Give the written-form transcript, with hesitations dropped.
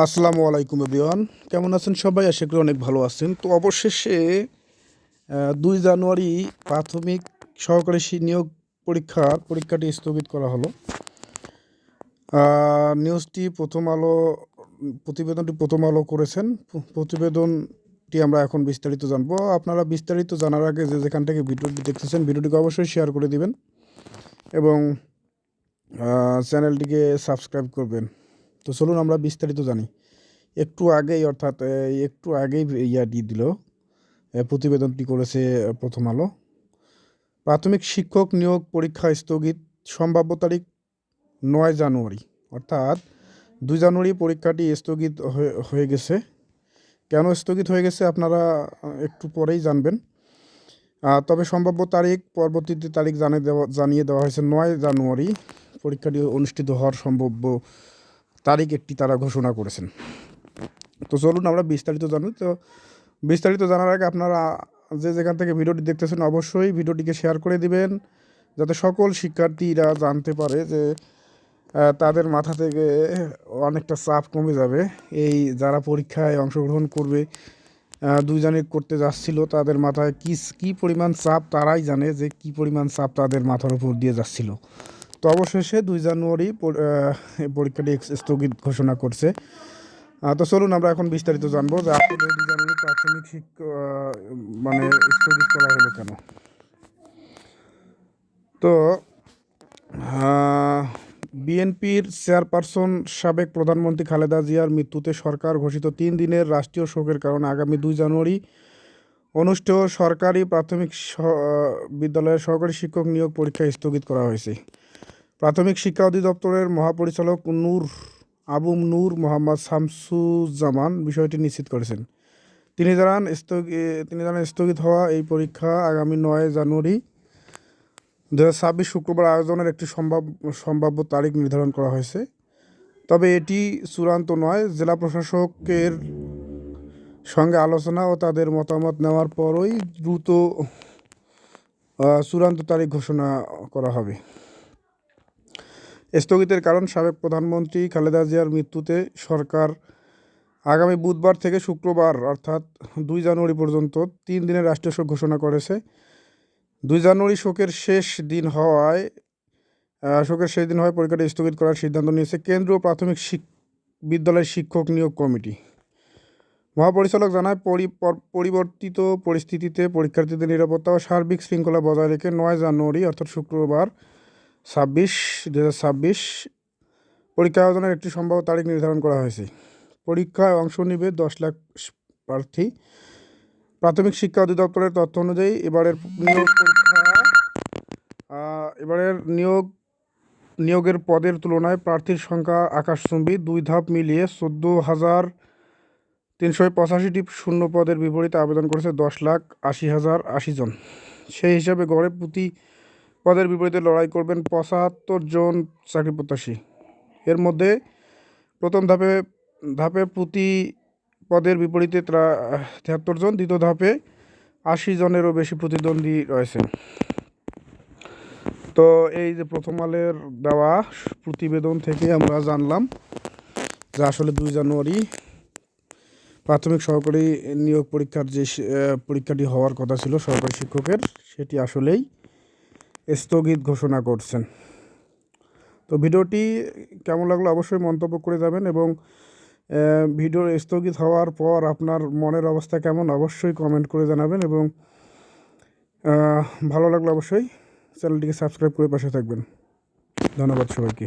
আসসালামু আলাইকুম এভরিওয়ান, কেমন আছেন সবাই? আশা করি অনেক ভালো আছেন। তো অবশেষে 2 জানুয়ারি প্রাথমিক সহকারী নিয়োগ পরীক্ষাটি স্থগিত করা হলো। নিউজটি প্রথম আলো, প্রতিবেদনটি প্রথম আলো করেছেন। প্রতিবেদনটি আমরা এখন বিস্তারিত জানবো। আপনারা বিস্তারিত জানার আগে যে যেখান থেকে ভিডিওটি দেখতেছেন, ভিডিওটিকে অবশ্যই শেয়ার করে দিবেন এবং চ্যানেলটিকে সাবস্ক্রাইব করবেন। তো চলুন আমরা বিস্তারিত জানি। একটু আগেই দিয়ে দিল, প্রতিবেদনটি করেছে প্রথম আলো। প্রাথমিক শিক্ষক নিয়োগ পরীক্ষা স্থগিত, সম্ভাব্য তারিখ 9 জানুয়ারি, অর্থাৎ 2 জানুয়ারি পরীক্ষাটি স্থগিত হয়ে গেছে। কেন স্থগিত হয়ে গেছে আপনারা একটু পরেই জানবেন। তবে সম্ভাব্য তারিখ, পরবর্তীতে তারিখ জানিয়ে দেওয়া হয়েছে 9 জানুয়ারি পরীক্ষাটি অনুষ্ঠিত হওয়ার সম্ভাব্য তারিখ একটি তারা ঘোষণা করেছেন। তো চলুন আমরা বিস্তারিত জানি। তো বিস্তারিত জানার আগে আপনারা যে যেখান থেকে ভিডিওটি দেখতেছেন অবশ্যই ভিডিওটিকে শেয়ার করে দিবেন, যাতে সকল শিক্ষার্থীরা জানতে পারে যে তাদের মাথা থেকে অনেকটা চাপ কমে যাবে। এই যারা পরীক্ষায় অংশগ্রহণ করবে, 2 জানুয়ারি করতে যাচ্ছিল, তাদের মাথায় কী পরিমাণ চাপ তারাই জানে, যে কী পরিমাণ চাপ তাদের মাথার উপর দিয়ে যাচ্ছিল। তো অবশেষে 2 জানুয়ারি পরীক্ষাটি স্থগিত ঘোষণা করছে। তো চলুন আমরা এখন বিস্তারিত জানবো যে আসলে 2 জানুয়ারি প্রাথমিক মানে স্থগিত করা হলো কেন। তো বিএনপির চেয়ারপারসন সাবেক প্রধানমন্ত্রী খালেদা জিয়ার মৃত্যুতে সরকার ঘোষিত 3 দিনের রাষ্ট্রীয় শোকের কারণে আগামী 2 জানুয়ারি অনুষ্ঠেয় সরকারি প্রাথমিক বিদ্যালয়ের সহকারী শিক্ষক নিয়োগ পরীক্ষা স্থগিত করা হয়েছে। প্রাথমিক শিক্ষা অধিদপ্তরের মহাপরিচালক আবু নূর মোহাম্মদ শামসুজ্জামান বিষয়টি নিশ্চিত করেছেন। তিনি জানান স্থগিত হওয়া এই পরীক্ষা আগামী 9 জানুয়ারি 2026 শুক্রবার আয়োজনের একটি সম্ভাব্য তারিখ নির্ধারণ করা হয়েছে। তবে এটি চূড়ান্ত নয়। জেলা প্রশাসকের সঙ্গে আলোচনা ও তাদের মতামত নেওয়ার পরই দ্রুত চূড়ান্ত তারিখ ঘোষণা করা হবে। স্থগিতের কারণ, সাবেক প্রধানমন্ত্রী খালেদা জিয়ার মৃত্যুতে সরকার আগামী বুধবার থেকে শুক্রবার অর্থাৎ 2 জানুয়ারি পর্যন্ত 3 দিনের রাষ্ট্রীয় শোক ঘোষণা করেছে। 2 জানুয়ারি শোকের শেষ দিন হওয়ায় পরীক্ষাটি স্থগিত করার সিদ্ধান্ত নিয়েছে কেন্দ্রীয় প্রাথমিক বিদ্যালয়ের শিক্ষক নিয়োগ কমিটি। মহাপরিচালক জানায়, পরিবর্তিত পরিস্থিতিতে পরীক্ষার্থীদের নিরাপত্তা ও সার্বিক শৃঙ্খলা বজায় রেখে 9 জানুয়ারি অর্থাৎ শুক্রবার 2026 পরীক্ষা আয়োজনের একটি সম্ভাব্য তারিখ নির্ধারণ করা হয়েছে। পরীক্ষায় অংশ নেবে 10 লাখ প্রার্থী। প্রাথমিক শিক্ষা অধিদপ্তরের তথ্য অনুযায়ী এবারের নিয়োগের পদের তুলনায় প্রার্থীর সংখ্যা আকাশচুম্বী। 2 ধাপ মিলিয়ে 14,385টি শূন্য পদের বিপরীতে আবেদন করেছে 10,80,080 জন। সেই হিসাবে গড়ে প্রতি পদের বিপরীতে লড়াই করবেন 75 জন চাকরিপ্রত্যাশী। এর মধ্যে প্রথম ধাপে প্রতি পদের বিপরীতে 73 জন, দ্বিতীয় ধাপে 80 জনেরও বেশি প্রতিদ্বন্দ্বী রয়েছে। তো এই যে প্রথম আলোর দেওয়া প্রতিবেদন থেকে আমরা জানলাম যে আসলে 2 জানুয়ারি প্রাথমিক সহকারী নিয়োগ পরীক্ষার যে পরীক্ষাটি হওয়ার কথা ছিল সহকারী শিক্ষকের, সেটি আসলেই স্থগিত ঘোষণা করছেন। তো ভিডিওটি কেমন লাগলো অবশ্যই মন্তব্য করে যাবেন এবং ভিডিও স্থগিত হওয়ার পর আপনার মনের অবস্থা কেমন অবশ্যই কমেন্ট করে জানাবেন এবং ভালো লাগলে অবশ্যই চ্যানেলটিকে সাবস্ক্রাইব করে পাশে থাকবেন। ধন্যবাদ সবাইকে।